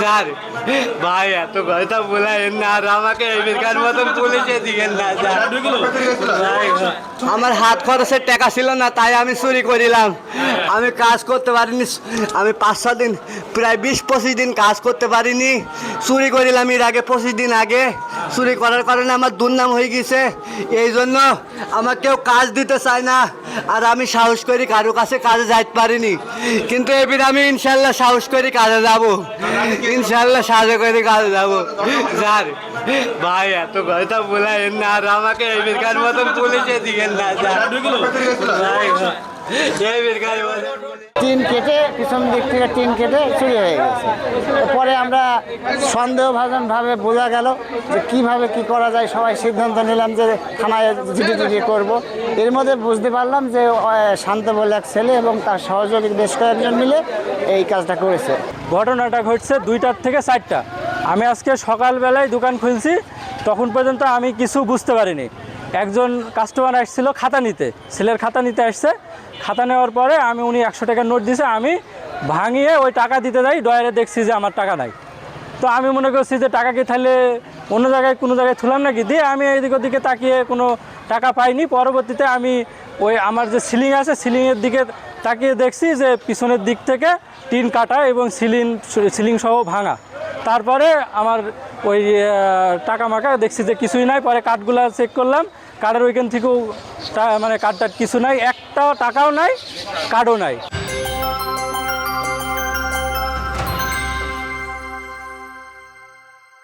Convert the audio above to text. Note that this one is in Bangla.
স্যার ভাই এত কথা বলেন না, আর আমাকে এবিকার মতন পুলিশে দিয়েন না স্যার। আমার হাত খরচের টাকা ছিল না, তাই আমি চুরি করিলাম। আমি কাজ করতে পারিনি, আমি 5-6 দিন, প্রায় 20-25 দিন কাজ করতে পারিনি। চুরি করিলাম এর আগে, 25 দিন আগে চুরি করার কারণে আমার দুর্নাম হয়ে গেছে। এই জন্য আমার কেউ কাজ দিতে চায় না, আর আমি সাহস করি কারো কাছে কাজে যাইতে পারিনি। কিন্তু এবার আমি ইনশাল্লাহ সাহস করি কাজে যাব, ইনশাল্লাহ সাহায্য করে কাজে যাব। স্যার ভাই এত কথা বলেন না, আর আমাকে এবিকার মতন পুলিশে দিয়েন না স্যার। টিন কেটে পিছন দিক থেকে টিন কেটে চুরি হয়ে গেছে। পরে আমরা সন্দেহভাজনভাবে বোঝা গেল যে কীভাবে কী করা যায়, সবাই সিদ্ধান্ত নিলাম যে থানায় জিডি করব। এর মধ্যে বুঝতে পারলাম যে শান্ত বলে এক ছেলে এবং তার সহযোগী বেশ কয়েকজন মিলে এই কাজটা করেছে। ঘটনাটা ঘটছে 2টার থেকে 4টা। আমি আজকে সকালবেলায় দোকান খুলছি, তখন পর্যন্ত আমি কিছু বুঝতে পারিনি। একজন কাস্টমার আসছিল খাতা নিতে, ছেলের খাতা নিতে আসছে। খাতা নেওয়ার পরে উনি 100 টাকার নোট দিয়েছে, আমি ভাঙিয়ে ওই টাকা দিতে যাই, ডয়ারে দেখছি যে আমার টাকা নাই। তো আমি মনে করছি যে টাকা কি তাহলে অন্য জায়গায় কোনো জায়গায় থুলাম নাকি, দিয়ে আমি এদিক ওদিকে তাকিয়ে কোনো টাকা পাইনি। পরবর্তীতে আমি ওই আমার যে সিলিং আছে, সিলিংয়ের দিকে তাকিয়ে দেখছি যে পিছনের দিক থেকে টিন কাটা এবং সিলিং সহ ভাঙা। তারপরে আমার ওই টাকা মাকা দেখছি যে কিছুই নাই। পরে কার্ডগুলো চেক করলাম, কার্ডের ওইখান থেকেও মানে কার্ড কিছু নাই, একটা টাকাও নাই, কার্ডও নাই।